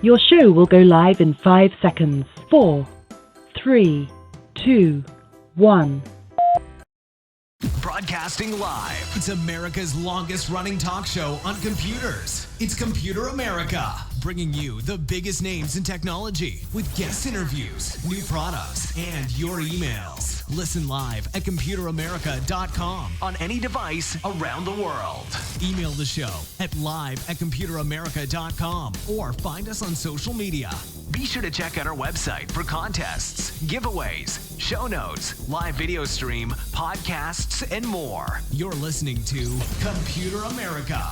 Your show will go live in 5 seconds. 4, 3, 2, 1. Broadcasting live. It's America's longest running talk show on computers. It's Computer America, bringing you the biggest names in technology with guest interviews, new products, and your emails. Listen live at computeramerica.com on any device around the world. Email the show at live@computeramerica.com or find us on social media. Be sure to check out our website for contests, giveaways, show notes, live video stream, podcasts, and more. You're listening to Computer America.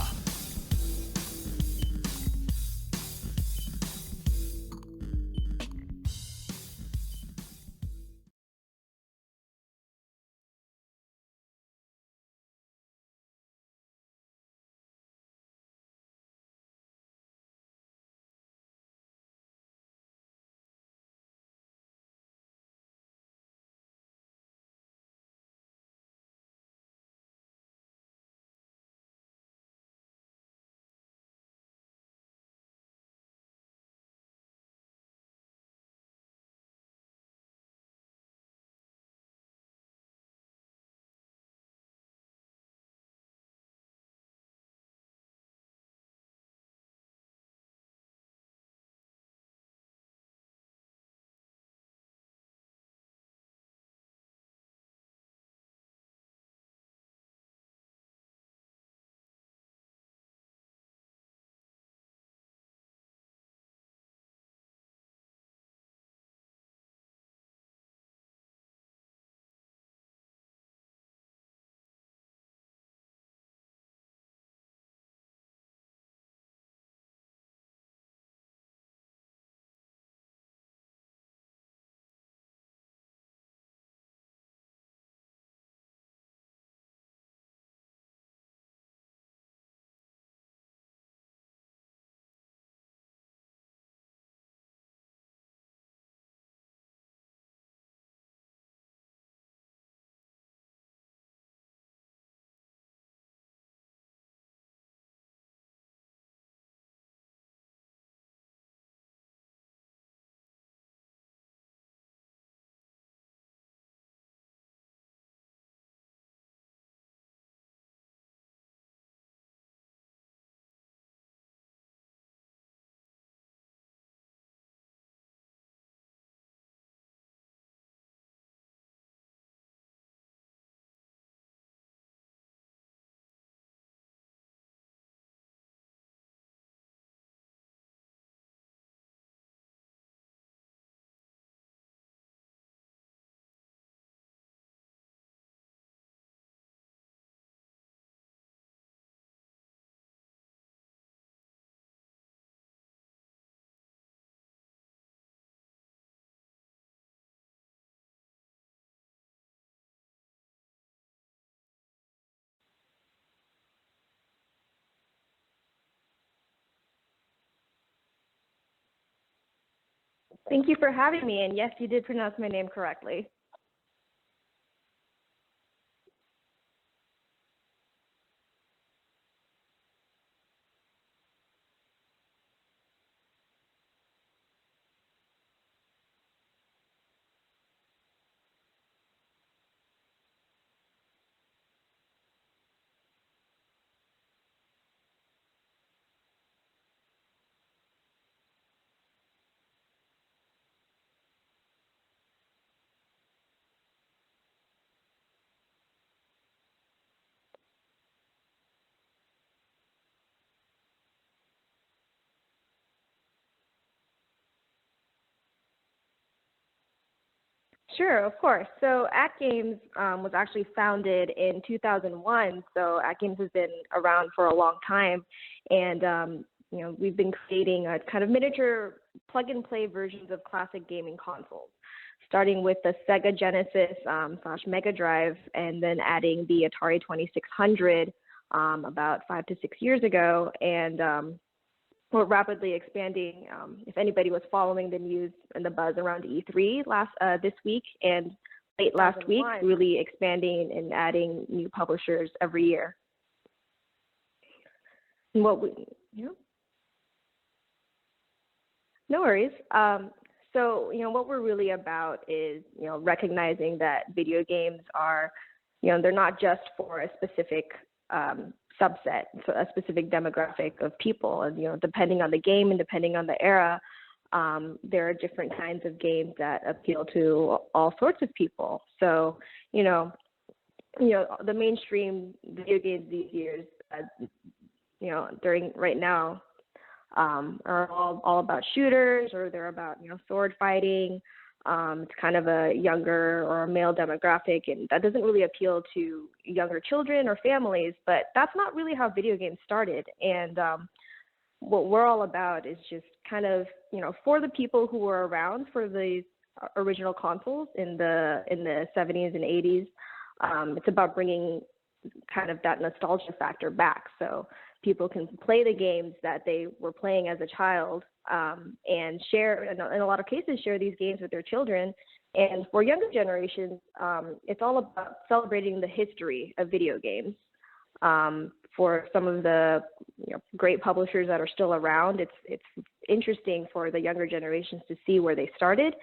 Thank you for having me, and yes, you did pronounce my name correctly. Sure, of course. So AtGames was actually founded in 2001. So AtGames has been around for a long time, and we've been creating a kind of miniature plug-and-play versions of classic gaming consoles, starting with the Sega Genesis / Mega Drive, and then adding the Atari 2600 about 5 to 6 years ago, and we're rapidly expanding. If anybody was following the news and the buzz around E3 this week and late last week, really expanding and adding new publishers every year. And No worries. So, what we're really about is, recognizing that video games are, they're not just for a specific subset, so a specific demographic of people. And, depending on the game and depending on the era, there are different kinds of games that appeal to all sorts of people. So, the mainstream video games these years, during right now, are all about shooters, or they're about sword fighting. It's kind of a younger or a male demographic, and that doesn't really appeal to younger children or families. But that's not really how video games started. And what we're all about is just kind of for the people who were around for the original consoles in the 70s and 80s. It's about bringing kind of that nostalgia factor back, so people can play the games that they were playing as a child, and share, in a lot of cases, share these games with their children. And for younger generations, it's all about celebrating the history of video games. For some of the great publishers that are still around, it's interesting for the younger generations to see where they started,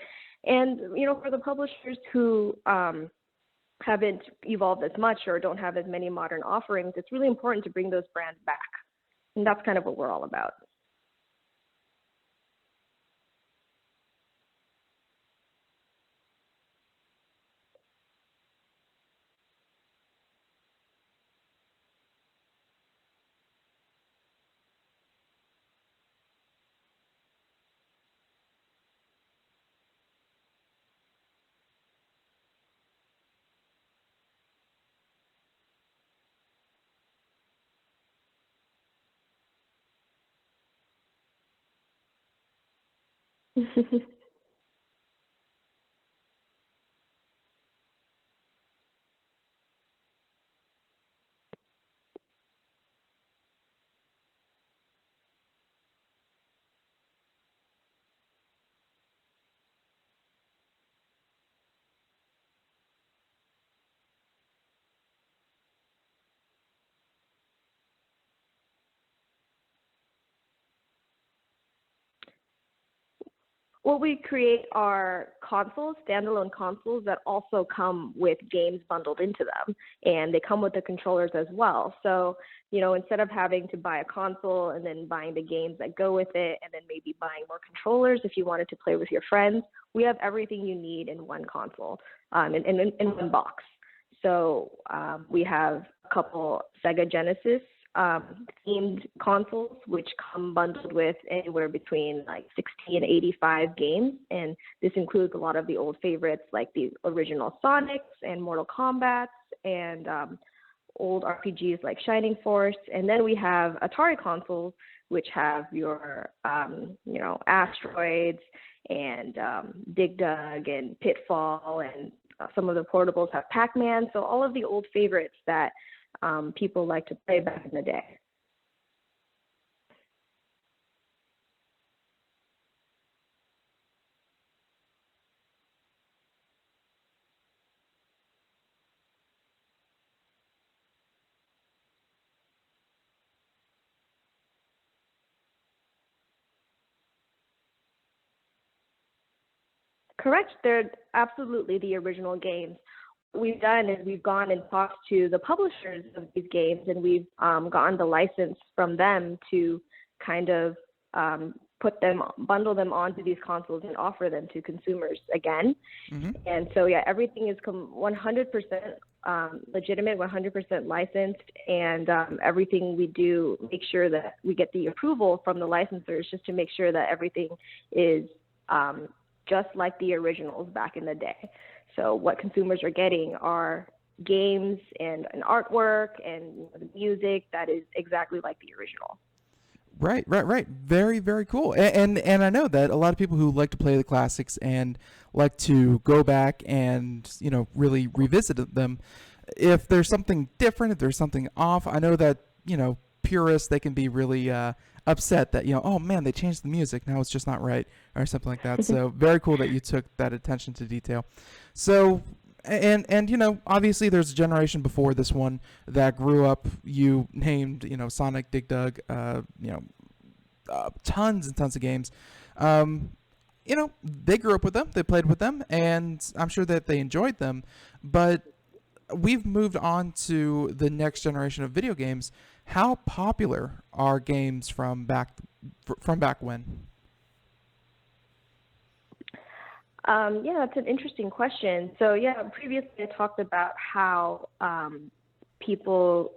and for the publishers who haven't evolved as much or don't have as many modern offerings, it's really important to bring those brands back. And that's kind of what we're all about. Well, we create our consoles, standalone consoles that also come with games bundled into them, and they come with the controllers as well. So, instead of having to buy a console and then buying the games that go with it, and then maybe buying more controllers if you wanted to play with your friends, we have everything you need in one console, in one box. So we have a couple Sega Genesis themed consoles, which come bundled with anywhere between like 60 and 85 games. And this includes a lot of the old favorites like the original Sonics and Mortal Kombat, and old RPGs like Shining Force. And then we have Atari consoles, which have your, Asteroids and Dig Dug and Pitfall, and some of the portables have Pac-Man. So all of the old favorites that people like to play back in the day. Correct. They're absolutely the original games. What we've done is we've gone and talked to the publishers of these games, and we've gotten the license from them to kind of bundle them onto these consoles and offer them to consumers again. Mm-hmm. And so, yeah, everything is 100% legitimate, 100% licensed, and everything we do, make sure that we get the approval from the licensors just to make sure that everything is just like the originals back in the day. So what consumers are getting are games and an artwork and the music that is exactly like the original. Right. Very, very cool. And I know that a lot of people who like to play the classics and like to go back and, really revisit them, if there's something different, if there's something off, I know that, purists, they can be really upset that, oh man, they changed the music, now it's just not right, or something like that. So very cool that you took that attention to detail. So, and obviously there's a generation before this one that grew up, you named, Sonic, Dig Dug, tons and tons of games. They grew up with them, they played with them, and I'm sure that they enjoyed them. But we've moved on to the next generation of video games. How popular are games from back when? Yeah, that's an interesting question. So yeah, previously I talked about how people,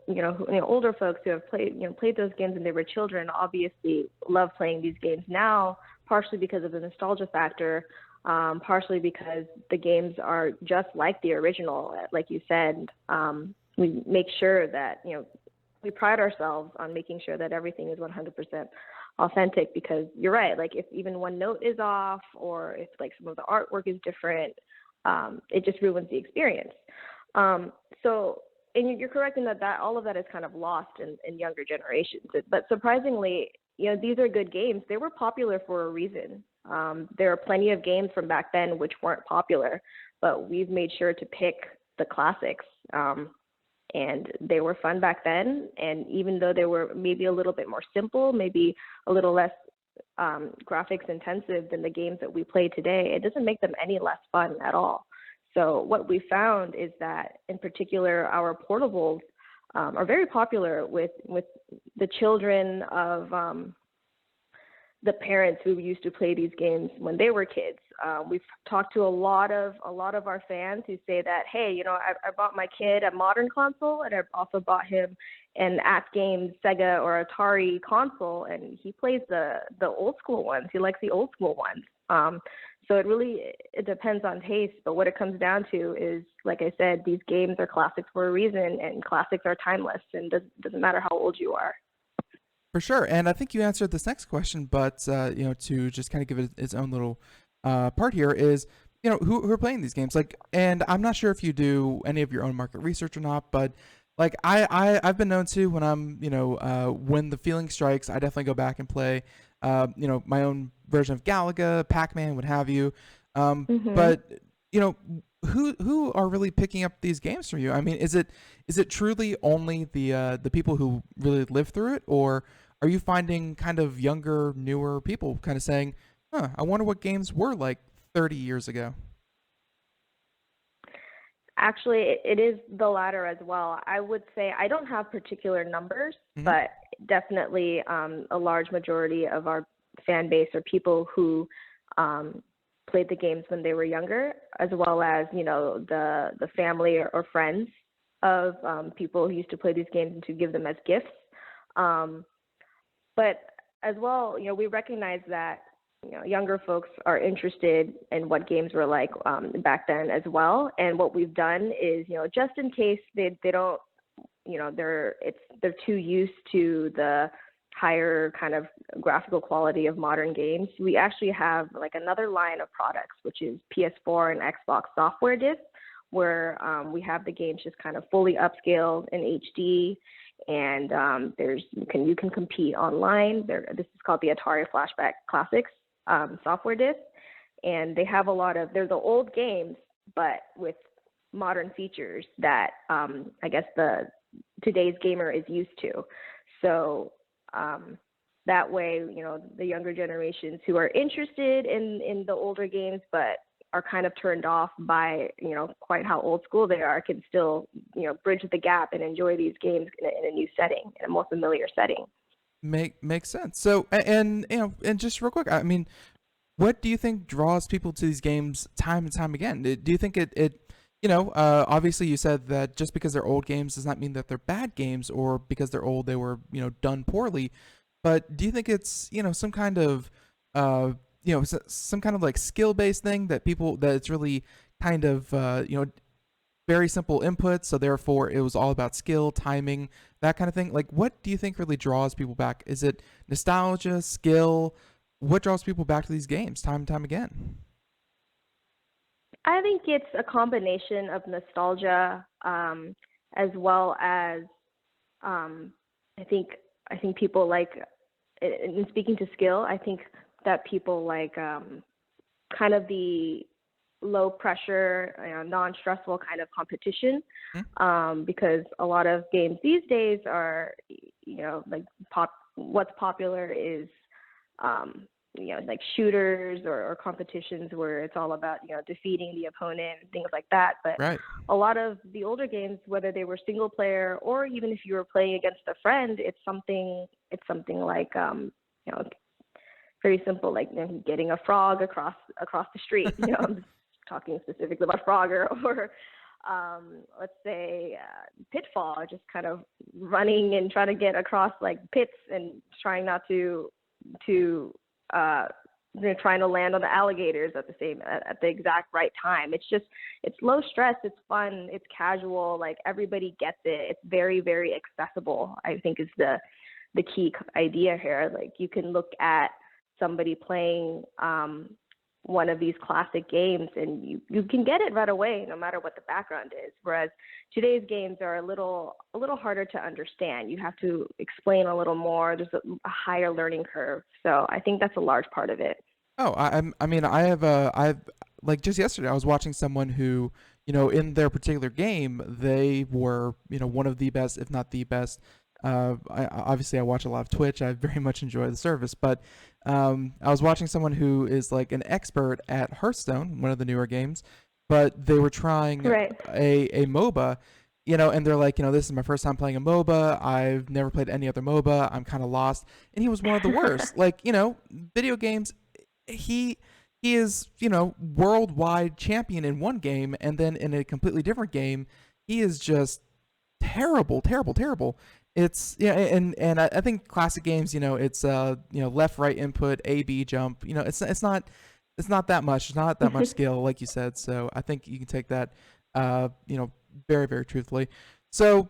older folks who have played those games when they were children, obviously love playing these games now, partially because of the nostalgia factor, partially because the games are just like the original. Like you said, we make sure that, we pride ourselves on making sure that everything is 100% authentic, because you're right, like if even one note is off or if like some of the artwork is different, it just ruins the experience. And you're correct in that all of that is kind of lost in younger generations. But surprisingly, these are good games. They were popular for a reason. There are plenty of games from back then which weren't popular, but we've made sure to pick the classics. And they were fun back then. And even though they were maybe a little bit more simple, maybe a little less graphics intensive than the games that we play today, it doesn't make them any less fun at all. So what we found is that, in particular, our portables are very popular with the children of the parents who used to play these games when they were kids. We've talked to a lot of our fans who say that, hey, I bought my kid a modern console, and I also bought him an AtGames Sega or Atari console, and he plays the old school ones. He likes the old school ones. So it depends on taste, but what it comes down to is, like I said, these games are classics for a reason, and classics are timeless, and doesn't matter how old you are. For sure, and I think you answered this next question, but to just kind of give it its own little part here is, who are playing these games? Like, and I'm not sure if you do any of your own market research or not, but like I've been known to, when I'm when the feeling strikes, I definitely go back and play my own version of Galaga, Pac-Man, what have you. But who are really picking up these games from you? I mean, is it truly only the people who really live through it, or are you finding kind of younger, newer people kind of saying, I wonder what games were like 30 years ago? Actually, it is the latter as well. I would say I don't have particular numbers, but definitely a large majority of our fan base are people who played the games when they were younger, as well as, the family or friends of people who used to play these games and to give them as gifts. But as well, we recognize that younger folks are interested in what games were like back then as well. And what we've done is, just in case they don't, they're too used to the higher kind of graphical quality of modern games, we actually have like another line of products, which is PS4 and Xbox software discs, where we have the games just kind of fully upscaled in HD. And you can compete online. This is called the Atari Flashback Classics software disc, and they have they're the old games, but with modern features that I guess today's gamer is used to. So that way, the younger generations who are interested in the older games but are kind of turned off by quite how old school they are, can still bridge the gap and enjoy these games in a new setting, in a more familiar setting. Makes sense. So, and just real quick, I mean, what do you think draws people to these games time and time again? Do you think it obviously you said that just because they're old games does not mean that they're bad games, or because they're old they were done poorly. But do you think it's some kind of some kind of like skill-based thing that it's really kind of very simple inputs, so therefore it was all about skill, timing, that kind of thing? Like, what do you think really draws people back? Is it nostalgia, skill? What draws people back to these games time and time again? I think it's a combination of nostalgia, as well as I think people like, in speaking to skill, I think that people like kind of the low pressure, non-stressful kind of competition, because a lot of games these days are, like what's popular is like shooters or competitions where it's all about, defeating the opponent and things like that. But Right. a lot of the older games, whether they were single player or even if you were playing against a friend, it's something like, very simple, like getting a frog across the street. I'm just talking specifically about Frogger, or let's say Pitfall, just kind of running and trying to get across like pits and trying not to trying to land on the alligators at the exact right time. It's low stress, it's fun, it's casual, like everybody gets it. It's very, very accessible, I think, is the key idea here. Like you can look at somebody playing one of these classic games and you can get it right away no matter what the background is, whereas today's games are a little harder to understand. You have to explain a little more. There's a higher learning curve, so I think that's a large part of it. Oh, I've like just yesterday I was watching someone who, in their particular game, they were, one of the best, if not the best. Obviously I watch a lot of Twitch. I very much enjoy the service, but I was watching someone who is like an expert at Hearthstone, one of the newer games, but they were trying Right. a MOBA, and they're like, this is my first time playing a MOBA. I've never played any other MOBA. I'm kind of lost. And he was one of the worst. Like, video games, he is, worldwide champion in one game, and then in a completely different game, he is just terrible, terrible, terrible. It's and I think classic games, it's left, right input, A, B, jump. It's not that much. It's not that much skill, like you said. So I think you can take that, very, very truthfully. So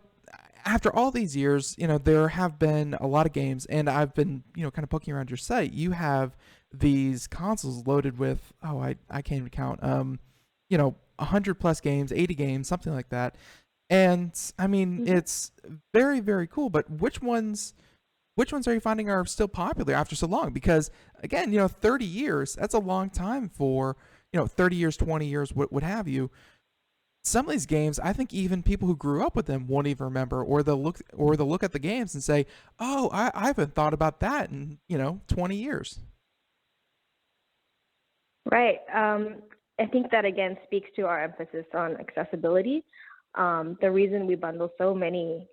after all these years, there have been a lot of games, and I've been, kind of poking around your site. You have these consoles loaded with, I can't even count, 100 plus games, 80 games, something like that. And I mean, it's very, very cool. But which ones are you finding are still popular after so long? Because again, 30 years, that's a long time for, 30 years, 20 years, what have you. Some of these games, I think even people who grew up with them won't even remember, or they'll look at the games and say, "Oh, I haven't thought about that in 20 years." Right. I think that again speaks to our emphasis on accessibility. The reason we bundle so many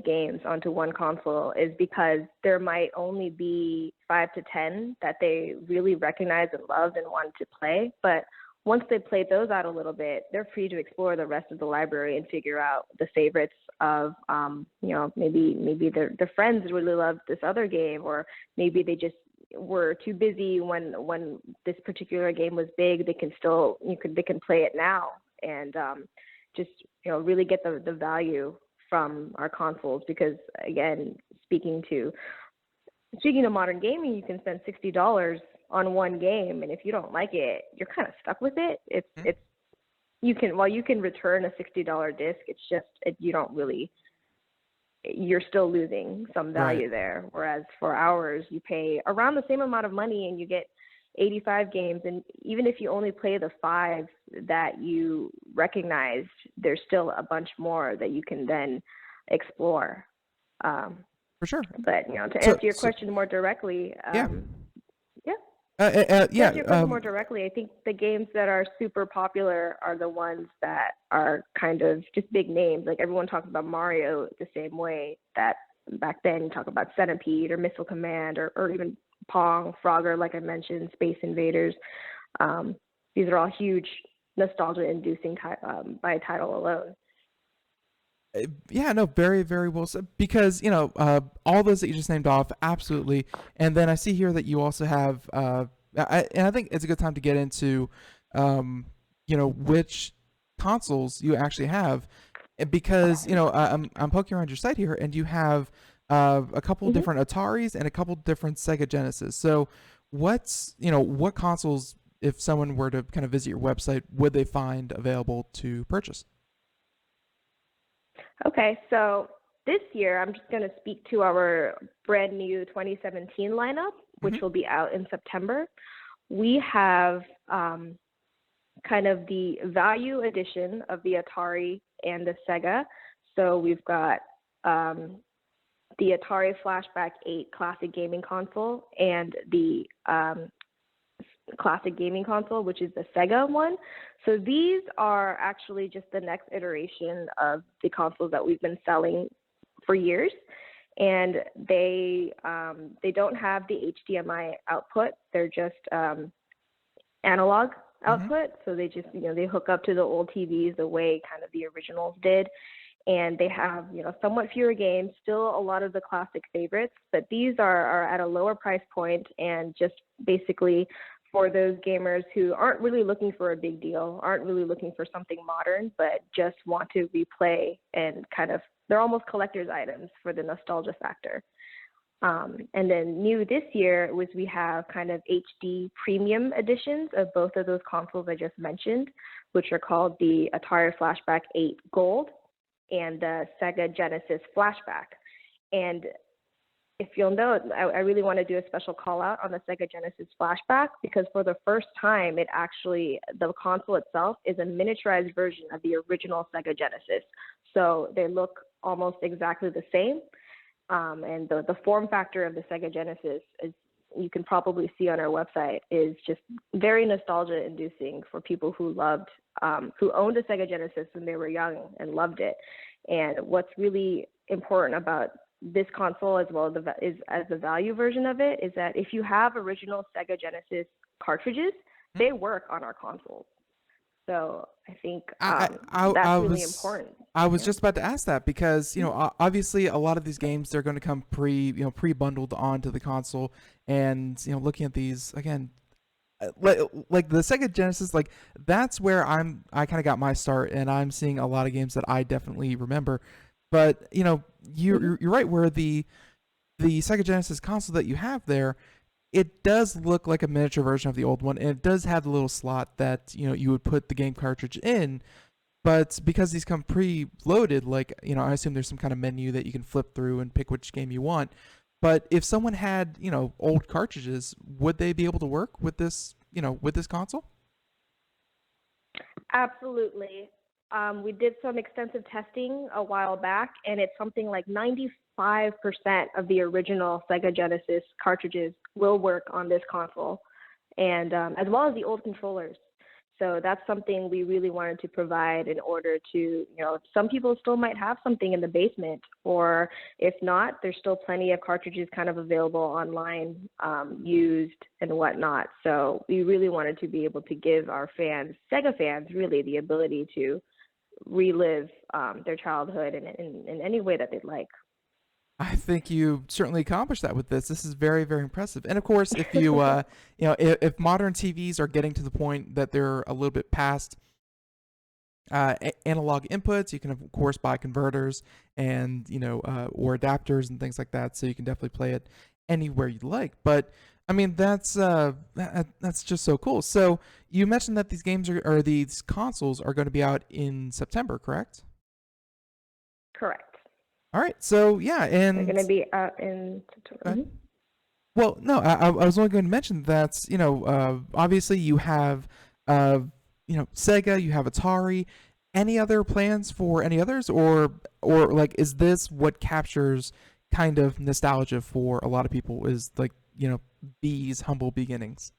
games onto one console is because there might only be 5 to 10 that they really recognize and love and want to play. But once they play those out a little bit, they're free to explore the rest of the library and figure out the favorites of, maybe their friends really love this other game, or maybe they just were too busy when this particular game was big. They can play it now and just really get the value from our consoles, because again, speaking to modern gaming, you can spend $60 on one game, and if you don't like it, you're kind of stuck with it. You can return a $60 disc, it's just you're still losing some value there. Whereas for ours, you pay around the same amount of money and you get 85 games, and even if you only play the 5 that you recognized, there's still a bunch more that you can then explore. For sure. But to answer your question more directly, yeah. To answer your question more Um, directly, I think the games that are super popular are the ones that are kind of just big names. Like everyone talks about Mario the same way that back then you talk about Centipede or Missile Command or even Pong, Frogger, like I mentioned, Space Invaders. These are all huge nostalgia-inducing by title alone. Yeah, no, very, very well said. Because all those that you just named off, absolutely. And then I see here that you also have, and I think it's a good time to get into, which consoles you actually have, because I'm poking around your site here, and you have a couple different Ataris and a couple different Sega Genesis. So what consoles, if someone were to kind of visit your website, would they find available to purchase? Okay, so this year I'm just going to speak to our brand new 2017 lineup, which will be out in September. We have kind of the value edition of the Atari and the Sega. So we've got the Atari Flashback 8 classic gaming console, and the classic gaming console, which is the Sega one. So these are actually just the next iteration of the consoles that we've been selling for years. And they don't have the HDMI output. They're just analog output. So they just, they hook up to the old TVs the way kind of the originals did. And they have, somewhat fewer games, still a lot of the classic favorites, but these are at a lower price point, and just basically for those gamers who aren't really looking for a big deal, aren't really looking for something modern, but just want to replay and kind of, they're almost collector's items for the nostalgia factor. And then new this year was we have kind of HD premium editions of both of those consoles I just mentioned, which are called the Atari Flashback 8 Gold and the Sega Genesis Flashback. And if you'll note, I really want to do a special call out on the Sega Genesis Flashback, because for the first time, the console itself is a miniaturized version of the original Sega Genesis. So they look almost exactly the same. And the form factor of the Sega Genesis, is, you can probably see on our website, is just very nostalgia inducing for people who who owned a Sega Genesis when they were young and loved it. And what's really important about this console, as well as the value version of it, is that if you have original Sega Genesis cartridges, they work on our consoles. So I think that's really important. I was just about to ask that, because obviously a lot of these games, they're going to come pre-bundled onto the console, and looking at these again, like the Sega Genesis, like that's where I kind of got my start, and I'm seeing a lot of games that I definitely remember. But you're right, where the Sega Genesis console that you have there, it does look like a miniature version of the old one, and it does have the little slot that you would put the game cartridge in. But because these come pre-loaded, like I assume there's some kind of menu that you can flip through and pick which game you want. But if someone had old cartridges, would they be able to work with this console? Absolutely. We did some extensive testing a while back, and it's something like 95% of the original Sega Genesis cartridges will work on this console, and as well as the old controllers. So that's something we really wanted to provide in order to, some people still might have something in the basement, or if not, there's still plenty of cartridges kind of available online, used and whatnot. So we really wanted to be able to give our fans, Sega fans, really the ability to relive their childhood in any way that they'd like. I think you certainly accomplished that with this. This is very, very impressive. And of course, if you, if modern TVs are getting to the point that they're a little bit past analog inputs, you can of course buy converters and or adapters and things like that. So you can definitely play it anywhere you like. But I mean, that's just so cool. So you mentioned that these games or these consoles are going to be out in September, correct? Correct. All right, so yeah, and they're going to be out in September. Mm-hmm. Well, no, I was only going to mention that obviously you have Sega, you have Atari. Any other plans for any others, or like is this what captures kind of nostalgia for a lot of people? Is like these humble beginnings?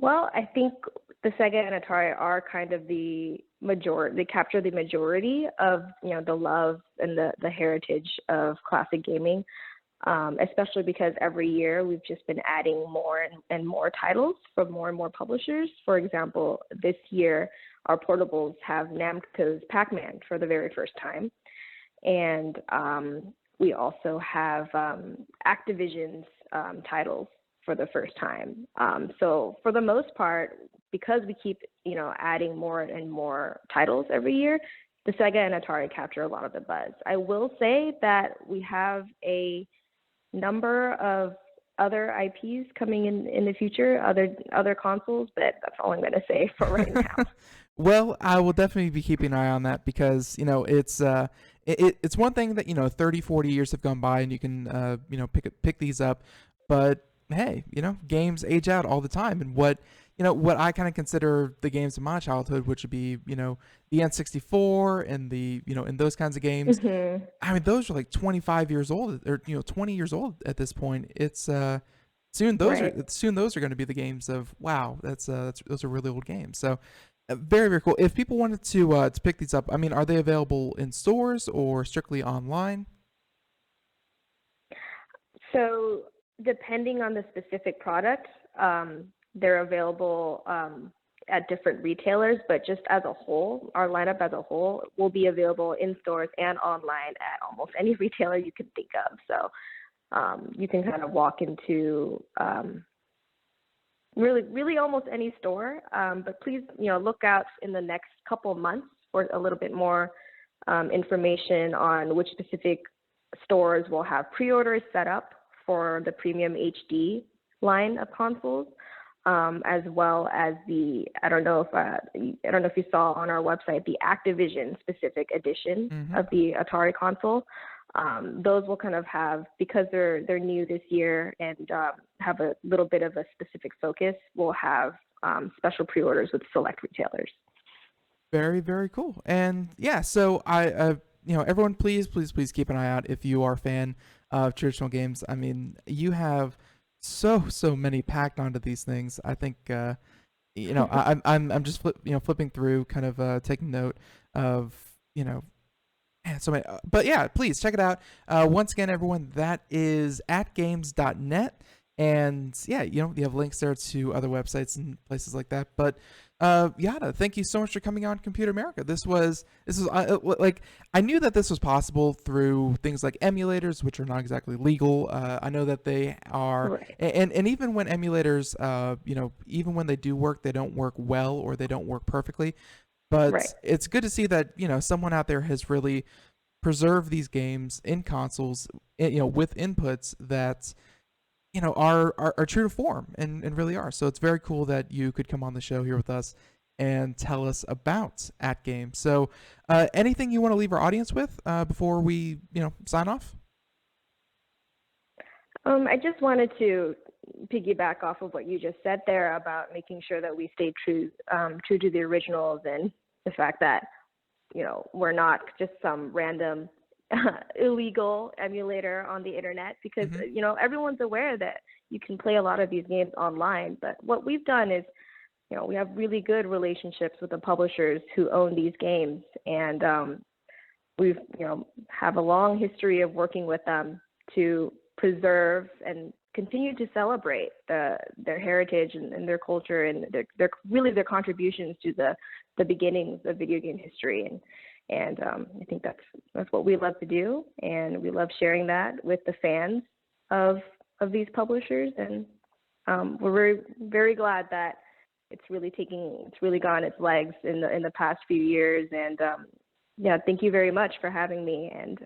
Well, I think the Sega and Atari are kind of the majority. They capture the majority of the love and the heritage of classic gaming, especially because every year we've just been adding more and more titles from more and more publishers. For example, this year our portables have Namco's Pac-Man for the very first time, and we also have Activision's titles for the first time. So for the most part, because we keep, adding more and more titles every year, the Sega and Atari capture a lot of the buzz. I will say that we have a number of other IPs coming in the future, other consoles, but that's all I'm going to say for right now. Well, I will definitely be keeping an eye on that, because it's one thing that 30, 40 years have gone by and you can pick these up, but hey, games age out all the time, and what what I kind of consider the games of my childhood, which would be, the N64 and and those kinds of games. Mm-hmm. I mean, those are like 25 years old, or 20 years old at this point. It's Right. soon those are going to be the games of, wow, those are really old games. So very, very cool. If people wanted to pick these up, I mean, are they available in stores or strictly online? So depending on the specific product, they're available at different retailers, but just as a whole, our lineup as a whole will be available in stores and online at almost any retailer you can think of. So you can kind of walk into really almost any store. But please, look out in the next couple of months for a little bit more information on which specific stores will have pre-orders set up for the premium HD line of consoles, as well as I don't know if you saw on our website the Activision specific edition Mm-hmm. of the Atari console. Those will kind of have, because they're new this year and have a little bit of a specific focus, will have special pre-orders with select retailers. Very, very cool. And yeah, so everyone, please keep an eye out if you are a fan of traditional games. I mean, you have so many packed onto these things. I think I'm just flipping through, kind of taking note of man, so many. But yeah, please check it out. Once again, everyone, that is atgames.net. And yeah, you have links there to other websites and places like that. But Yada, thank you so much for coming on Computer America. This was like, I knew that this was possible through things like emulators, which are not exactly legal. I know that they are, Right. and even when emulators, even when they do work, they don't work well or they don't work perfectly. But Right. it's good to see that someone out there has really preserved these games in consoles, with inputs that are true to form and really are. So it's very cool that you could come on the show here with us and tell us about AtGames. So anything you want to leave our audience with before we sign off? I just wanted to piggyback off of what you just said there about making sure that we stay true to the originals, and the fact that we're not just some random illegal emulator on the internet, because Mm-hmm. everyone's aware that you can play a lot of these games online. But what we've done is, we have really good relationships with the publishers who own these games, and we've have a long history of working with them to preserve and continue to celebrate their heritage and their culture and their contributions to the beginnings of video game history. And I think that's what we love to do, and we love sharing that with the fans of these publishers. And we're very, very glad that it's really gone its legs in the past few years. And yeah, thank you very much for having me. And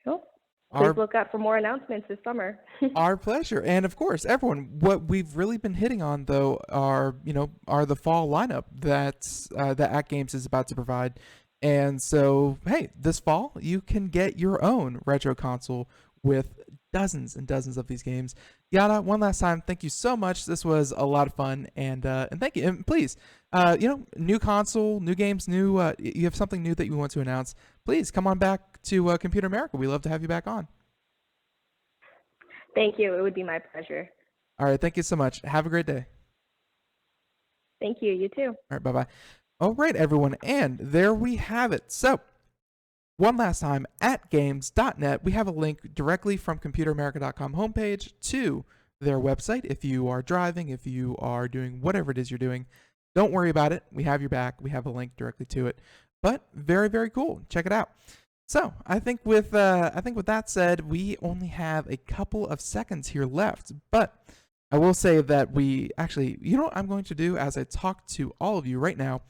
please look out for more announcements this summer. Our pleasure. And of course, everyone, what we've really been hitting on though are the fall lineup that AtGames is about to provide. And so, hey, this fall you can get your own retro console with dozens and dozens of these games. Yada, one last time, thank you so much. This was a lot of fun, and thank you. And please, new console, new games, you have something new that you want to announce, please come on back to Computer America. We love to have you back on. Thank you. It would be my pleasure. All right, thank you so much. Have a great day. Thank you. You too. All right, bye-bye. All right, everyone, and there we have it. So, one last time, atgames.net, we have a link directly from computeramerica.com homepage to their website. If you are driving, if you are doing whatever it is you're doing, don't worry about it. We have your back. We have a link directly to it. But very, very cool. Check it out. So, I think with that said, we only have a couple of seconds here left. But I will say that we actually, what I'm going to do as I talk to all of you right now,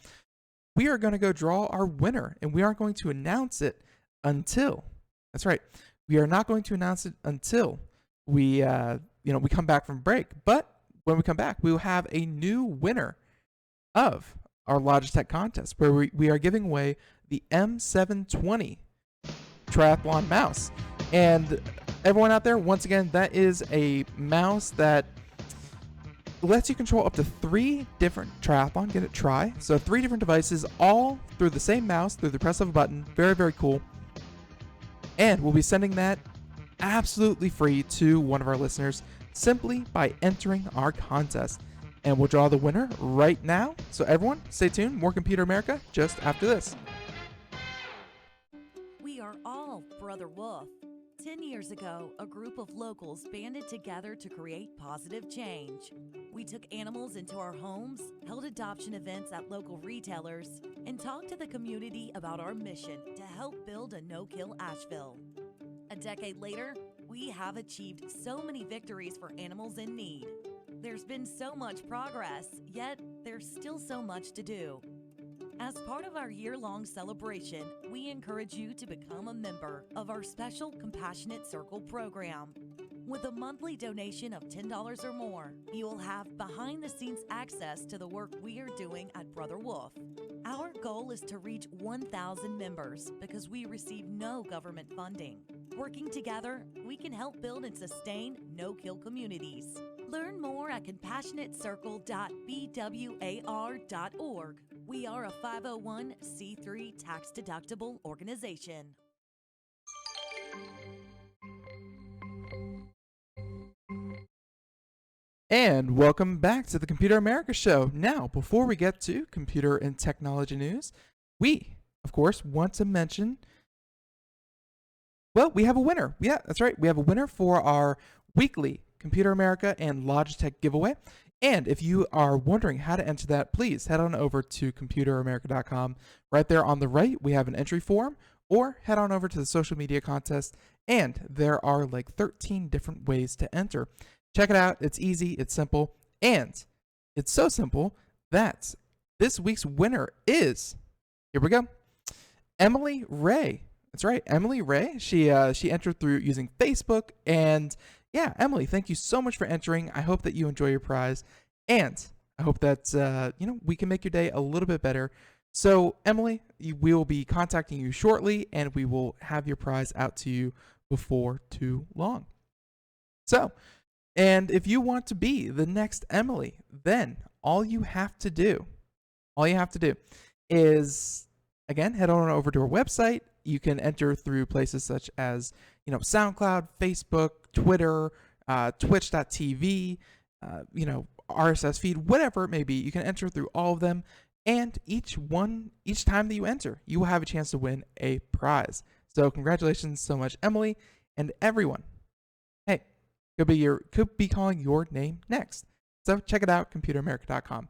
we are going to go draw our winner, and we aren't going to announce it until, that's right, we are not going to announce it until we come back from break. But when we come back, we will have a new winner of our Logitech contest, where we are giving away the M720 Triathlon mouse. And everyone out there, once again, that is a mouse that lets you control up to 3 different triathlon, get it, try. So 3 different devices, all through the same mouse, through the press of a button. Very, very cool. And we'll be sending that absolutely free to one of our listeners simply by entering our contest. And we'll draw the winner right now. So everyone, stay tuned. More Computer America just after this. We are all Brother Wolf. 10 years ago, a group of locals banded together to create positive change. We took animals into our homes, held adoption events at local retailers, and talked to the community about our mission to help build a no-kill Asheville. A decade later, we have achieved so many victories for animals in need. There's been so much progress, yet there's still so much to do. As part of our year-long celebration, we encourage you to become a member of our special Compassionate Circle program. With a monthly donation of $10 or more, you will have behind-the-scenes access to the work we are doing at Brother Wolf. Our goal is to reach 1,000 members because we receive no government funding. Working together, we can help build and sustain no-kill communities. Learn more at compassionatecircle.bwar.org. We are a 501c3 tax-deductible organization. And welcome back to the Computer America Show. Now, before we get to computer and technology news, we, of course, want to mention, well, we have a winner. Yeah, that's right. We have a winner for our weekly Computer America and Logitech giveaway. And if you are wondering how to enter that, please head on over to computeramerica.com. Right there on the right, we have an entry form, or head on over to the social media contest, and there are like 13 different ways to enter. Check it out. It's easy, it's simple, and it's so simple that this week's winner is, here we go, Emily Ray. That's right, Emily Ray. She entered through using Facebook, and yeah, Emily, thank you so much for entering. I hope that you enjoy your prize, and I hope that we can make your day a little bit better. So, Emily, we will be contacting you shortly, and we will have your prize out to you before too long. So, and if you want to be the next Emily, then all you have to do is, again, head on over to our website. You can enter through places such as, SoundCloud, Facebook, Twitter, Twitch.tv, RSS feed, whatever it may be. You can enter through all of them, and each time that you enter, you will have a chance to win a prize. So congratulations so much, Emily, and everyone. Hey, could be calling your name next. So check it out, computeramerica.com.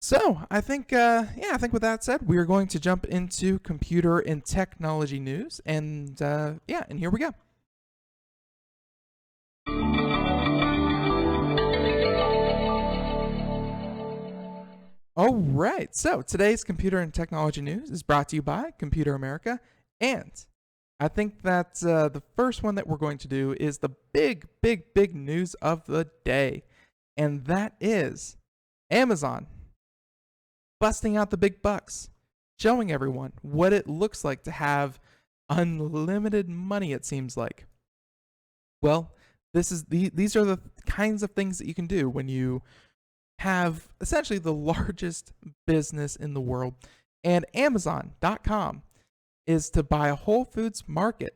So I think with that said, we are going to jump into computer and technology news, and here we go. All right, so today's computer and technology news is brought to you by Computer America, and I think that the first one that we're going to do is the big news of the day, and that is Amazon busting out the big bucks, showing everyone what it looks like to have unlimited money, it seems like. Well, these are the kinds of things that you can do when you have essentially the largest business in the world. And Amazon.com is to buy a Whole Foods market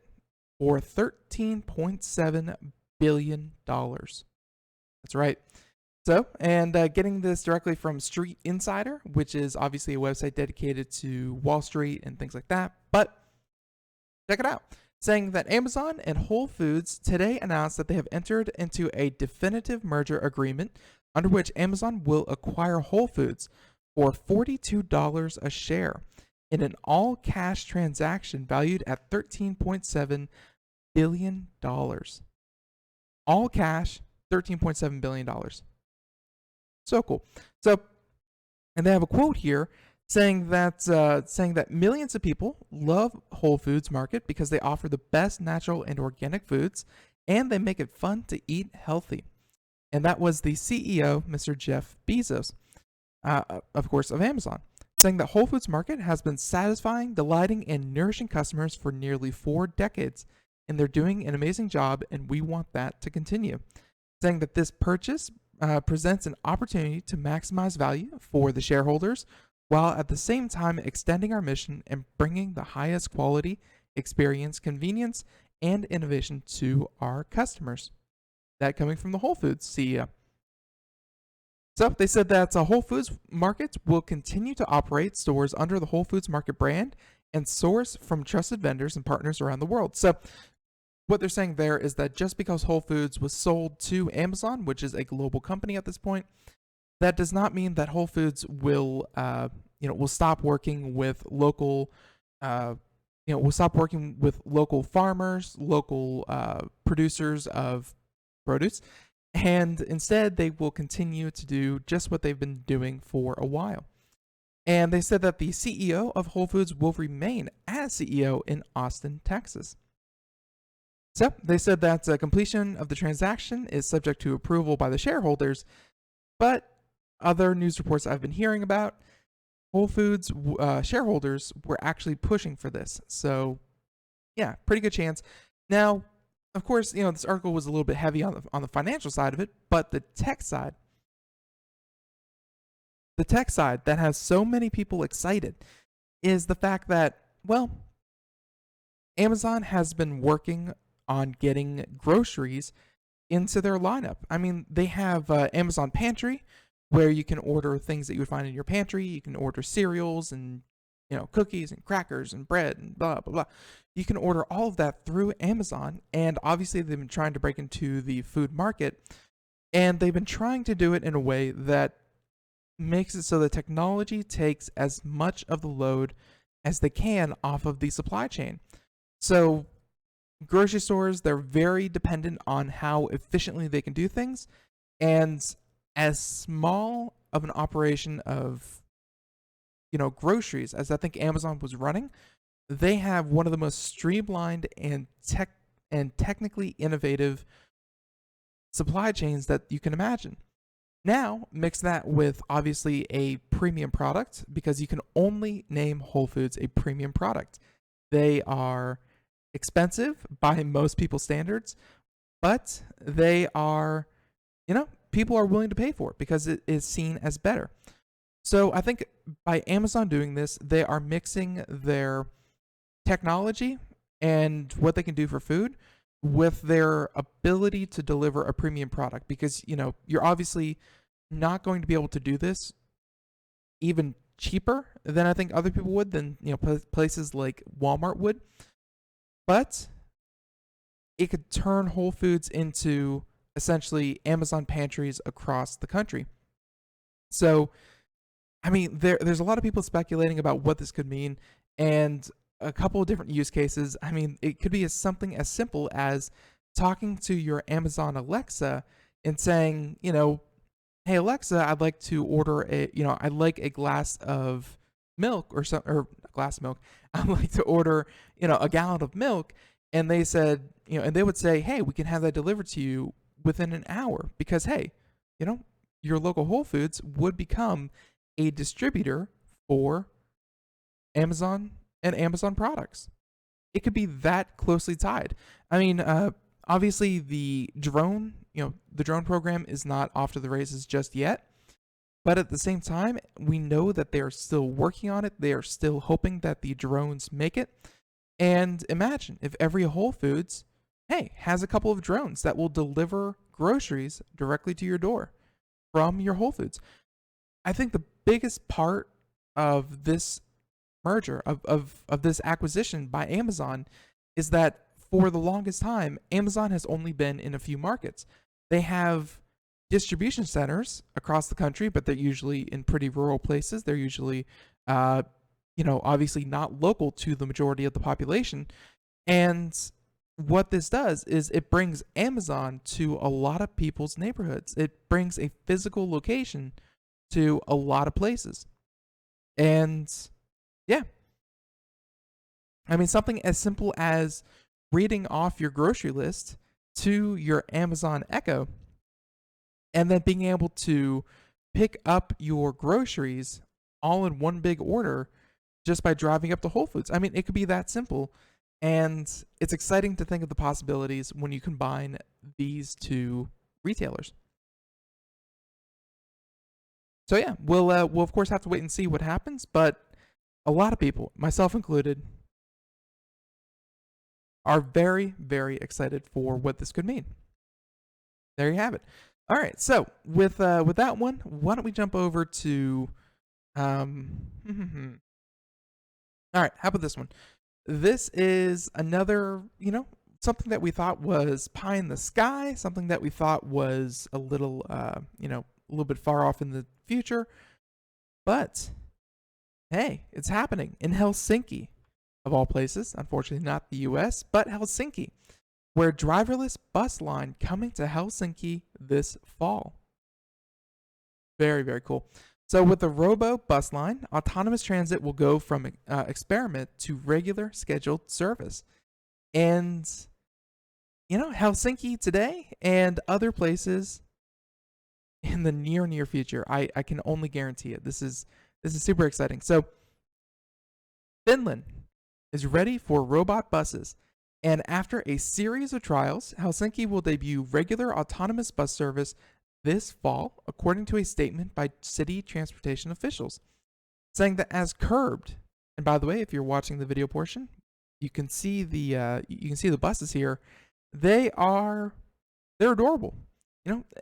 for $13.7 billion. That's right. So, and getting this directly from Street Insider, which is obviously a website dedicated to Wall Street and things like that. But check it out. Saying that Amazon and Whole Foods today announced that they have entered into a definitive merger agreement under which Amazon will acquire Whole Foods for $42 a share in an all-cash transaction valued at $13.7 billion. All cash, $13.7 billion. So cool. So, and they have a quote here saying that millions of people love Whole Foods Market because they offer the best natural and organic foods, and they make it fun to eat healthy. And that was the CEO, Mr. Jeff Bezos, of course, of Amazon, saying that Whole Foods Market has been satisfying, delighting, and nourishing customers for nearly 4 decades, and they're doing an amazing job, and we want that to continue. Saying that this purchase presents an opportunity to maximize value for the shareholders while at the same time extending our mission and bringing the highest quality experience, convenience, and innovation to our customers. That coming from the Whole Foods CEO. So they said that Whole Foods Market will continue to operate stores under the Whole Foods Market brand and source from trusted vendors and partners around the world. So what they're saying there is that just because Whole Foods was sold to Amazon, which is a global company at this point, that does not mean that Whole Foods will stop working with local farmers, local producers of produce, and instead they will continue to do just what they've been doing for a while. And they said that the CEO of Whole Foods will remain as CEO in Austin, Texas. So they said that completion of the transaction is subject to approval by the shareholders, but other news reports I've been hearing about, Whole Foods shareholders were actually pushing for this. So yeah, pretty good chance. Now, of course, this article was a little bit heavy on the financial side of it, but the tech side that has so many people excited is the fact that, well, Amazon has been working on getting groceries into their lineup. I mean, they have Amazon Pantry, where you can order things that you would find in your pantry. You can order cereals and cookies and crackers and bread and blah blah blah. You can order all of that through Amazon, and obviously they've been trying to break into the food market, and they've been trying to do it in a way that makes it so the technology takes as much of the load as they can off of the supply chain. So grocery stores, they're very dependent on how efficiently they can do things, and as small of an operation of groceries as I think Amazon was running, they have one of the most streamlined and technically innovative supply chains that you can imagine. Now, mix that with obviously a premium product, because you can only name Whole Foods a premium product. They are expensive by most people's standards, but they are, people are willing to pay for it because it is seen as better. So I think by Amazon doing this, they are mixing their technology and what they can do for food with their ability to deliver a premium product, because you're obviously not going to be able to do this even cheaper than I think other people would, than places like Walmart would, but it could turn Whole Foods into essentially Amazon pantries across the country. So I mean, there's a lot of people speculating about what this could mean, and a couple of different use cases. I mean, it could be something as simple as talking to your Amazon Alexa and saying, hey Alexa, I'd like to order I'd like a glass of milk or a glass of milk. I'd like to order, a gallon of milk. And they said, and they would say, hey, we can have that delivered to you within an hour, because hey, your local Whole Foods would become a distributor for Amazon and Amazon products. It could be that closely tied. I mean, obviously the drone program is not off to the races just yet, but at the same time, we know that they are still working on it. They are still hoping that the drones make it. And imagine if every Whole Foods, has a couple of drones that will deliver groceries directly to your door from your Whole Foods. I think the biggest part of this merger, of this acquisition by Amazon, is that for the longest time, Amazon has only been in a few markets. They have distribution centers across the country, but they're usually in pretty rural places. They're usually, obviously not local to the majority of the population. And what this does is it brings Amazon to a lot of people's neighborhoods. It brings a physical location to a lot of places. And yeah, I mean, something as simple as reading off your grocery list to your Amazon Echo and then being able to pick up your groceries all in one big order just by driving up to Whole Foods. I mean, it could be that simple. And it's exciting to think of the possibilities when you combine these two retailers. So yeah, we'll of course have to wait and see what happens, but a lot of people, myself included, are very, very excited for what this could mean. There you have it. All right, so with that one, why don't we jump over to all right, how about this one? This is another, something that we thought was pie in the sky, something that we thought was a little, a little bit far off in the future. But hey, it's happening in Helsinki, of all places. Unfortunately, not the US, but Helsinki, where driverless bus line coming to Helsinki this fall. Very, very cool. So with the Robo bus line, autonomous transit will go from experiment to regular scheduled service. And, Helsinki today and other places in the near future, I can only guarantee it. This is super exciting. So Finland is ready for robot buses. And after a series of trials, Helsinki will debut regular autonomous bus service this fall, according to a statement by city transportation officials, saying that as curbed, and by the way, if you're watching the video portion, you can see the buses here. They're adorable.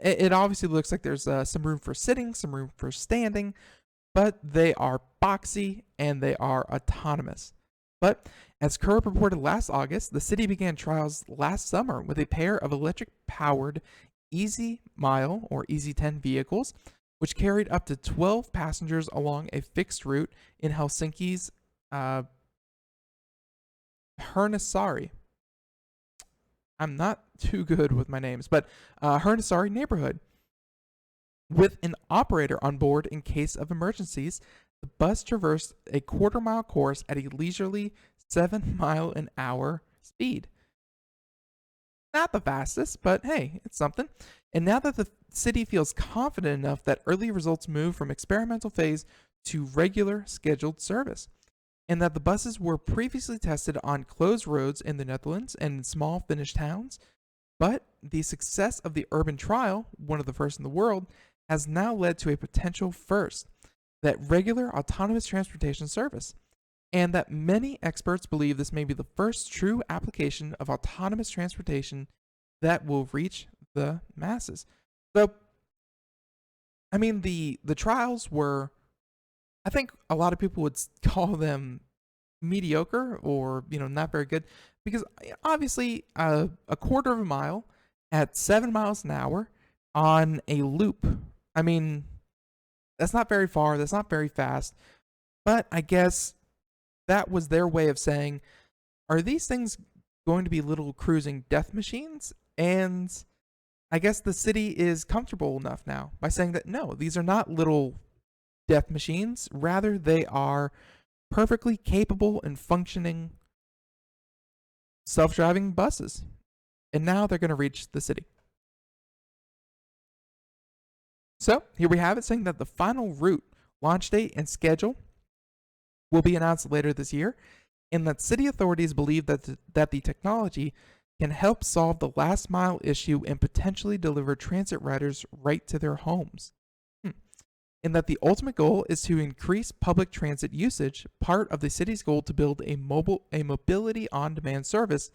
It obviously looks like there's some room for sitting, some room for standing, but they are boxy and they are autonomous. But as Curb reported last August, the city began trials last summer with a pair of electric-powered Easy Mile or Easy 10 vehicles, which carried up to 12 passengers along a fixed route in Helsinki's Hernesaari. I'm not too good with my names, but Hernesaari neighborhood. With an operator on board in case of emergencies, the bus traversed a quarter-mile course at a leisurely 7-mile-an-hour speed. Not the fastest, but hey, it's something. And now that the city feels confident enough that early results move from experimental phase to regular scheduled service, and that the buses were previously tested on closed roads in the Netherlands and in small Finnish towns, but the success of the urban trial, one of the first in the world, has now led to a potential first, that regular autonomous transportation service, and that many experts believe this may be the first true application of autonomous transportation that will reach the masses. So, I mean, the trials were, I think a lot of people would call them mediocre or, not very good, because obviously a quarter of a mile at 7 miles an hour on a loop, I mean, that's not very far, that's not very fast, but I guess that was their way of saying, are these things going to be little cruising death machines? And I guess the city is comfortable enough now by saying that no, these are not little death machines. Rather, they are perfectly capable and functioning self-driving buses. And now they're going to reach the city. So here we have it, saying that the final route, launch date, and schedule will be announced later this year, and that city authorities believe that the technology can help solve the last mile issue and potentially deliver transit riders right to their homes. And that the ultimate goal is to increase public transit usage, part of the city's goal to build a mobility on-demand service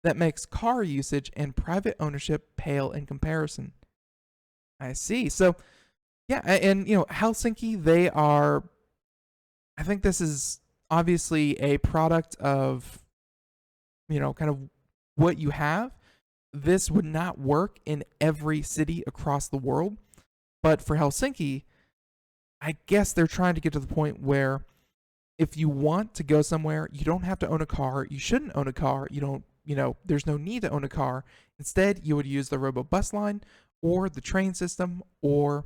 that makes car usage and private ownership pale in comparison. I see. So, yeah, and Helsinki, they are, I think this is obviously a product of, kind of what you have. This would not work in every city across the world, but for Helsinki, I guess they're trying to get to the point where if you want to go somewhere, you don't have to own a car. You shouldn't own a car. There's no need to own a car. Instead, you would use the Robo bus line or the train system or,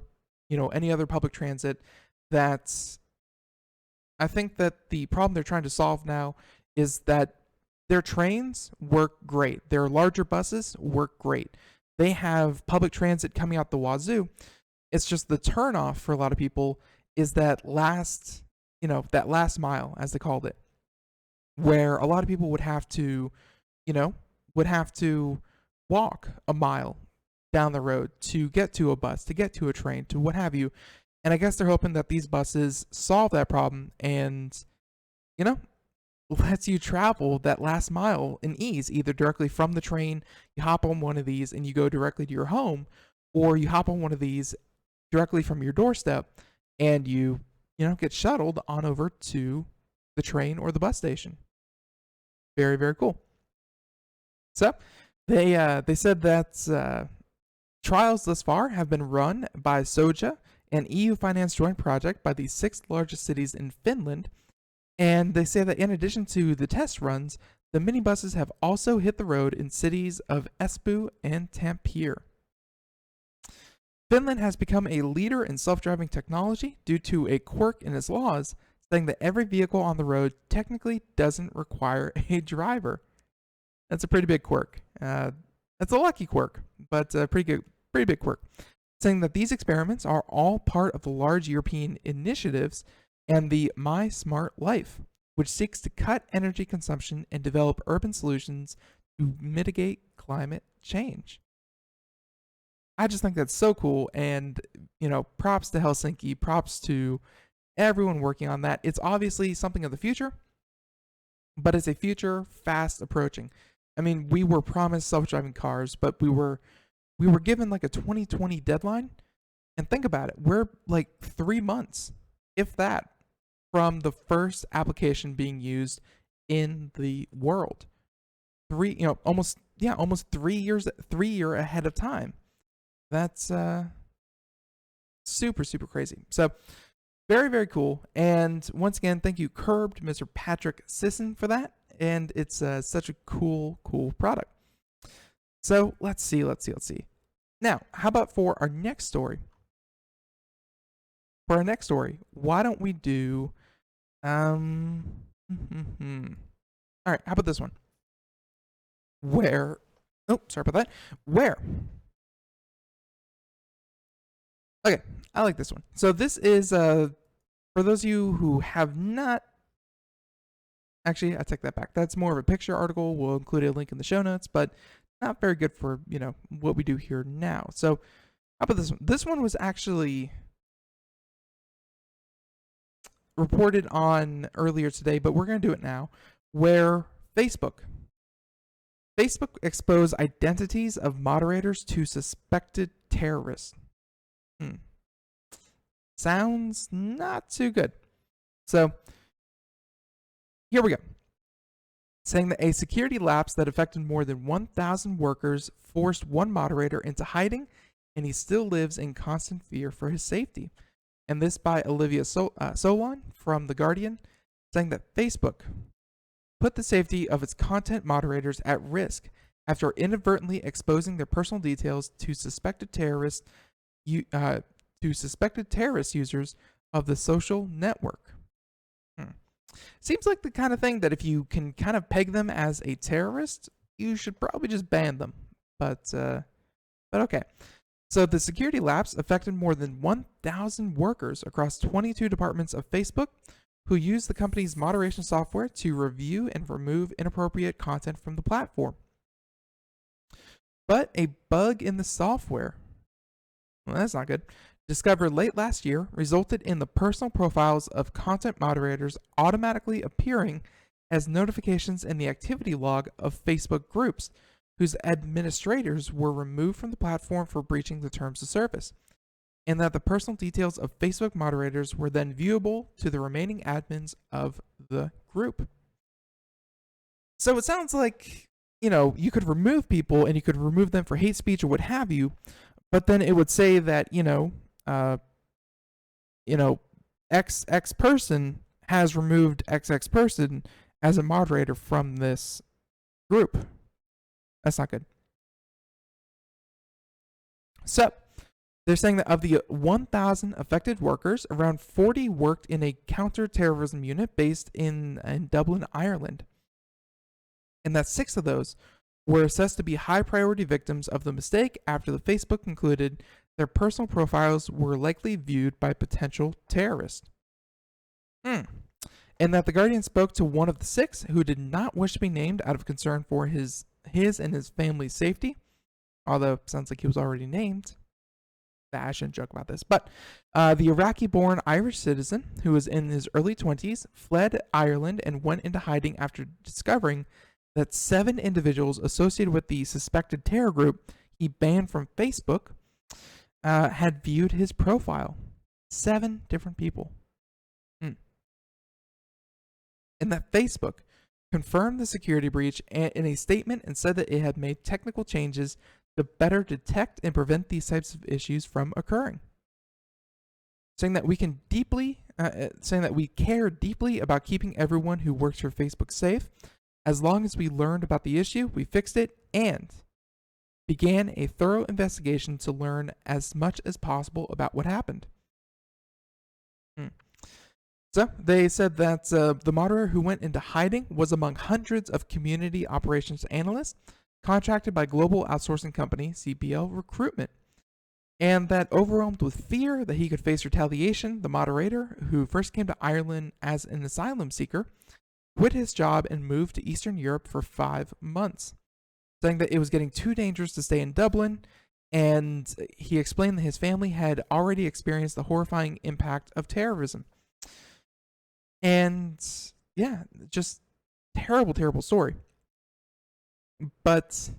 any other public transit. That's, I think that the problem they're trying to solve now is that their trains work great. Their larger buses work great. They have public transit coming out the wazoo. It's just the turnoff for a lot of people is that last mile, as they called it, where a lot of people would have to walk a mile down the road to get to a bus, to get to a train, to what have you. And I guess they're hoping that these buses solve that problem and, you know, lets you travel that last mile in ease, either directly from the train, you hop on one of these and you go directly to your home, or you hop on one of these directly from your doorstep and you know, get shuttled on over to the train or the bus station. Very, very cool. So they said that trials thus far have been run by Soja, an EU-financed joint project by the 6 largest cities in Finland. And they say that in addition to the test runs, the minibuses have also hit the road in cities of Espoo and Tampere. Finland has become a leader in self-driving technology due to a quirk in its laws saying that every vehicle on the road technically doesn't require a driver. That's a pretty big quirk. That's a lucky quirk, but a pretty big quirk. Saying that these experiments are all part of the large European initiatives and the My Smart Life, which seeks to cut energy consumption and develop urban solutions to mitigate climate change. I just think that's so cool, and, you know, props to Helsinki, props to everyone working on that. It's obviously something of the future, but it's a future fast approaching. I mean, we were promised self-driving cars, but we were given like a 2020 deadline, and think about it, we're like 3 months, if that, from the first application being used in the world. Almost 3 years, 3 year ahead of time. That's super, super crazy. So very, very cool. And once again, thank you, Curbed, Mr. Patrick Sisson, for that. And it's such a cool product. So let's see. Now, how about for our next story? For our next story, why don't we do all right, how about this one? Where Okay, I like this one. So this is for those of you who have not, actually I take that back. That's more of a picture article. We'll include a link in the show notes, but not very good for, you know, what we do here now. So how about this one? This one was actually reported on earlier today, but we're going to do it now, where Facebook exposed identities of moderators to suspected terrorists. Sounds not too good. So here we go. Saying that a security lapse that affected more than 1,000 workers forced one moderator into hiding, and he still lives in constant fear for his safety. And this by Olivia Solon from The Guardian, saying that Facebook put the safety of its content moderators at risk after inadvertently exposing their personal details to suspected terrorist users of the social network. Seems like the kind of thing that if you can kind of peg them as a terrorist, you should probably just ban them. But okay. So the security lapse affected more than 1,000 workers across 22 departments of Facebook who use the company's moderation software to review and remove inappropriate content from the platform. But a bug in the software, well, that's not good, discovered late last year resulted in the personal profiles of content moderators automatically appearing as notifications in the activity log of Facebook groups whose administrators were removed from the platform for breaching the terms of service, and that the personal details of Facebook moderators were then viewable to the remaining admins of the group. So it sounds like, you know, you could remove people and you could remove them for hate speech or what have you, but then it would say that, X person has removed XX person as a moderator from this group. That's not good. So they're saying that of the 1,000 affected workers, around 40 worked in a counter-terrorism unit based in Dublin, Ireland. And that 6 of those were assessed to be high-priority victims of the mistake after the Facebook concluded their personal profiles were likely viewed by potential terrorists. And that the Guardian spoke to one of the 6 who did not wish to be named out of concern for his and his family's safety, although it sounds like he was already named. I shouldn't joke about this, but the Iraqi-born Irish citizen who was in his early 20s fled Ireland and went into hiding after discovering that 7 individuals associated with the suspected terror group he banned from Facebook had viewed his profile. 7 different people. And that Facebook confirmed the security breach in a statement and said that it had made technical changes to better detect and prevent these types of issues from occurring. Saying that we care deeply about keeping everyone who works for Facebook safe. As long as we learned about the issue, we fixed it and began a thorough investigation to learn as much as possible about what happened. So they said that the moderator who went into hiding was among hundreds of community operations analysts contracted by global outsourcing company CPL Recruitment. And that overwhelmed with fear that he could face retaliation, the moderator, who first came to Ireland as an asylum seeker, quit his job and moved to Eastern Europe for 5 months, saying that it was getting too dangerous to stay in Dublin, and he explained that his family had already experienced the horrifying impact of terrorism. And yeah, just terrible, terrible story. But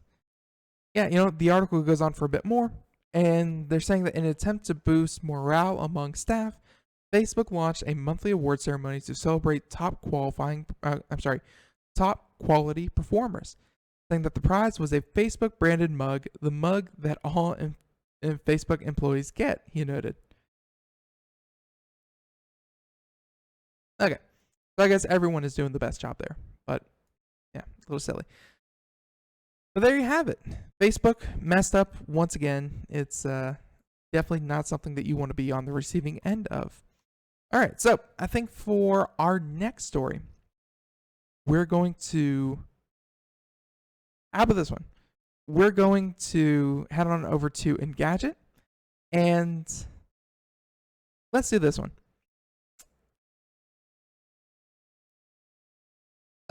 yeah, the article goes on for a bit more, and they're saying that in an attempt to boost morale among staff, Facebook launched a monthly award ceremony to celebrate top quality performers, saying that the prize was a Facebook branded mug, the mug that all Facebook employees get, he noted. Okay, so I guess everyone is doing the best job there, but yeah, a little silly. But there you have it. Facebook messed up once again. It's definitely not something that you want to be on the receiving end of. All right, so I think for our next story, we're going to, how about this one? We're going to head on over to Engadget, and let's do this one.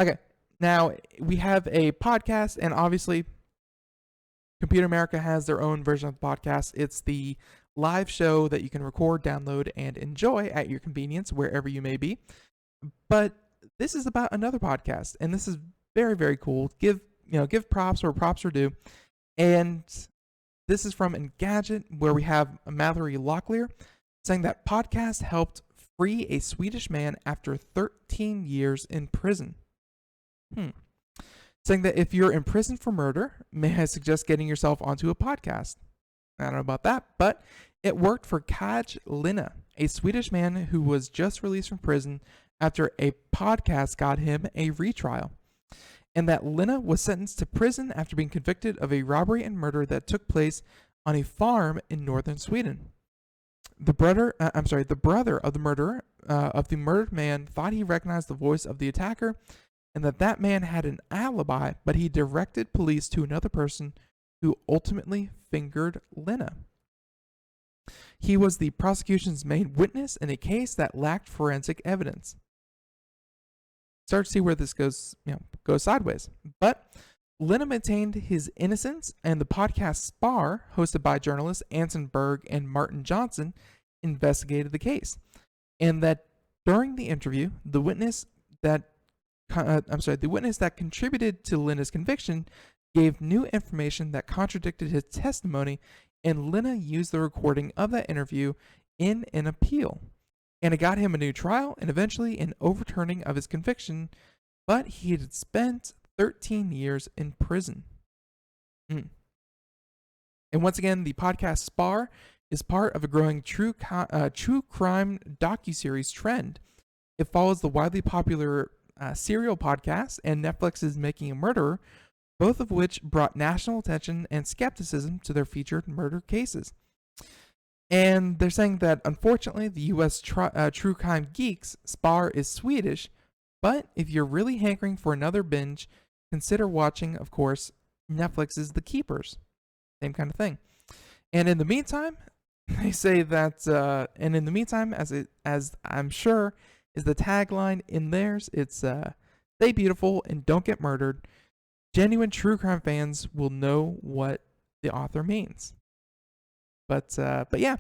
Okay, now we have a podcast, and obviously Computer America has their own version of the podcast. It's the live show that you can record, download, and enjoy at your convenience wherever you may be. But this is about another podcast, and this is very, very cool. Give props where props are due. And this is from Engadget, where we have Mallory Locklear saying that podcast helped free a Swedish man after 13 years in prison. Saying that if you're in prison for murder, may I suggest getting yourself onto a podcast. I don't know about that, but it worked for Kaj Linna, a Swedish man who was just released from prison after a podcast got him a retrial. And that Linna was sentenced to prison after being convicted of a robbery and murder that took place on a farm in northern Sweden. The brother of the murderer, of the murdered man, thought he recognized the voice of the attacker, and that man had an alibi, but he directed police to another person who ultimately fingered Linna. He was the prosecution's main witness in a case that lacked forensic evidence. Start to see where this goes sideways. But Linna maintained his innocence, and the podcast Spar, hosted by journalists Anson Berg and Martin Johnson, investigated the case. And that during the interview, the witness that contributed to Linna's conviction gave new information that contradicted his testimony, and Linna used the recording of that interview in an appeal. And it got him a new trial and eventually an overturning of his conviction, but he had spent 13 years in prison. And once again, the podcast Spar is part of a growing true crime docuseries trend. It follows the widely popular serial podcast and Netflix's Making a Murderer, both of which brought national attention and skepticism to their featured murder cases. And they're saying that, unfortunately, the U.S. true crime geeks, Spar is Swedish, but if you're really hankering for another binge, consider watching, of course, Netflix's The Keepers. Same kind of thing. And in the meantime, they say that, as I'm sure is the tagline in theirs, it's stay beautiful and don't get murdered. Genuine true crime fans will know what the author means. But yeah,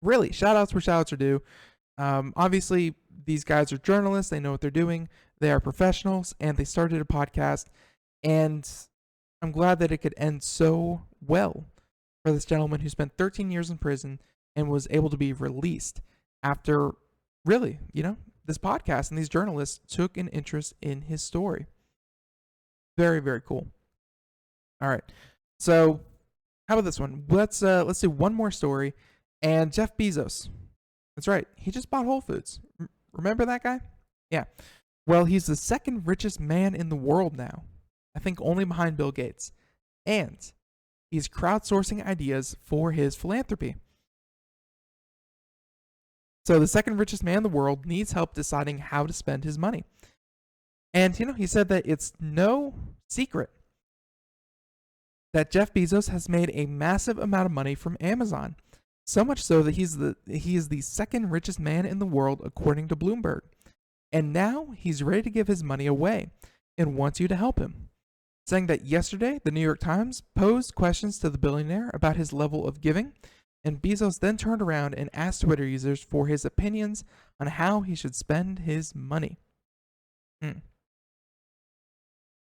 really, shout outs where shout outs are due. Obviously, these guys are journalists. They know what they're doing. They are professionals, and they started a podcast. And I'm glad that it could end so well for this gentleman who spent 13 years in prison and was able to be released after, really, this podcast and these journalists took an interest in his story. Very, very cool. All right. So how about this one? Let's do one more story. And Jeff Bezos. That's right. He just bought Whole Foods. Remember that guy? Yeah. Well, he's the second richest man in the world now. I think only behind Bill Gates. And he's crowdsourcing ideas for his philanthropy. So the second richest man in the world needs help deciding how to spend his money. And, he said that it's no secret that Jeff Bezos has made a massive amount of money from Amazon. So much so that he is the second richest man in the world, according to Bloomberg. And now he's ready to give his money away and wants you to help him. Saying that yesterday, the New York Times posed questions to the billionaire about his level of giving, and Bezos then turned around and asked Twitter users for his opinions on how he should spend his money.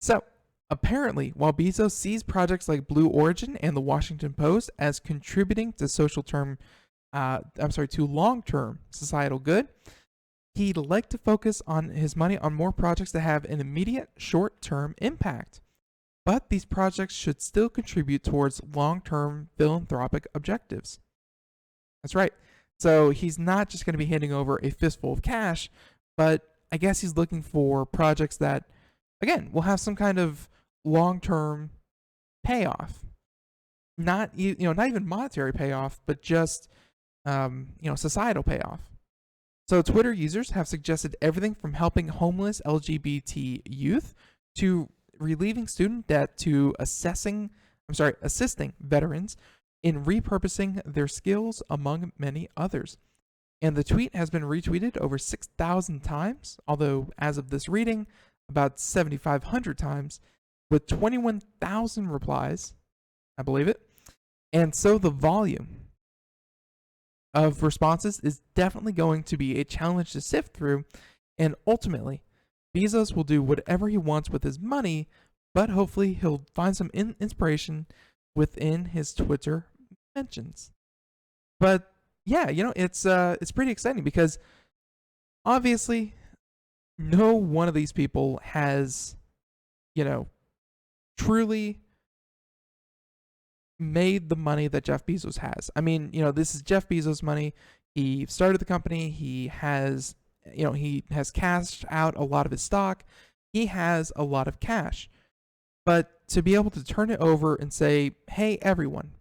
So, apparently, while Bezos sees projects like Blue Origin and the Washington Post as contributing to to long-term societal good, he'd like to focus on his money on more projects that have an immediate short-term impact. But these projects should still contribute towards long-term philanthropic objectives. That's right. So he's not just going to be handing over a fistful of cash, but I guess he's looking for projects that, again, will have some kind of long-term payoff. Not even monetary payoff, but just societal payoff. So Twitter users have suggested everything from helping homeless LGBT youth to relieving student debt to assisting veterans in repurposing their skills, among many others. And the tweet has been retweeted over 6,000 times, although as of this reading, about 7,500 times, with 21,000 replies. I believe it. And so the volume of responses is definitely going to be a challenge to sift through, and ultimately, Bezos will do whatever he wants with his money, but hopefully he'll find some inspiration within his Twitter mentions. But yeah, it's pretty exciting because obviously no one of these people has, truly made the money that Jeff Bezos has. I mean, this is Jeff Bezos' money. He started the company. He has cashed out a lot of his stock. He has a lot of cash. But to be able to turn it over and say, hey, everyone,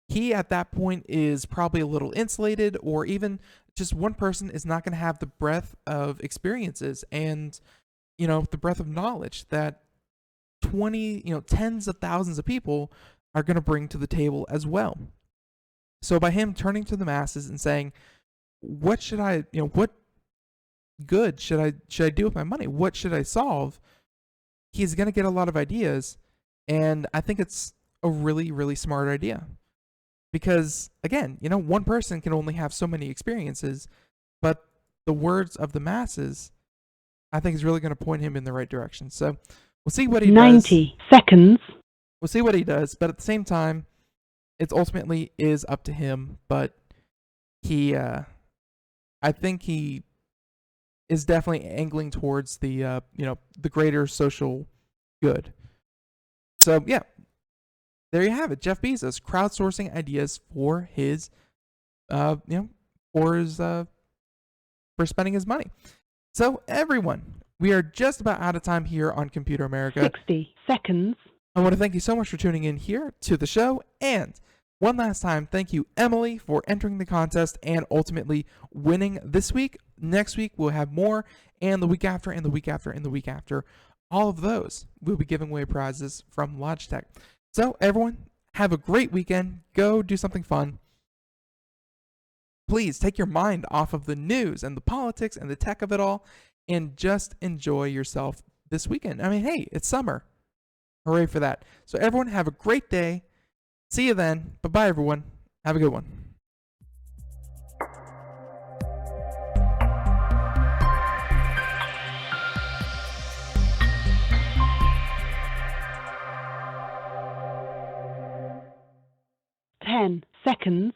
he at that point is probably a little insulated, or even just one person is not going to have the breadth of experiences and, the breadth of knowledge that tens of thousands of people are going to bring to the table as well. So by him turning to the masses and saying, what should I, what good should I do with my money? What should I solve? He's going to get a lot of ideas, and I think it's a really, really smart idea. Because, again, one person can only have so many experiences, but the words of the masses, I think, is really going to point him in the right direction. So we'll see what he 90 does. seconds. We'll see what he does, but at the same time, it ultimately is up to him. But I think he is definitely angling towards the the greater social good. So yeah, there you have it. Jeff Bezos crowdsourcing ideas for his for spending his money. So everyone, we are just about out of time here on Computer America. 60 seconds. I want to thank you so much for tuning in here to the show, and one last time, thank you, Emily, for entering the contest and ultimately winning this week. Next week, we'll have more, and the week after, and the week after, and the week after. All of those, we'll be giving away prizes from Logitech. So, everyone, have a great weekend. Go do something fun. Please take your mind off of the news and the politics and the tech of it all, and just enjoy yourself this weekend. I mean, hey, it's summer. Hooray for that. So, everyone, have a great day. See you then. Bye-bye, everyone. Have a good one. Ten seconds.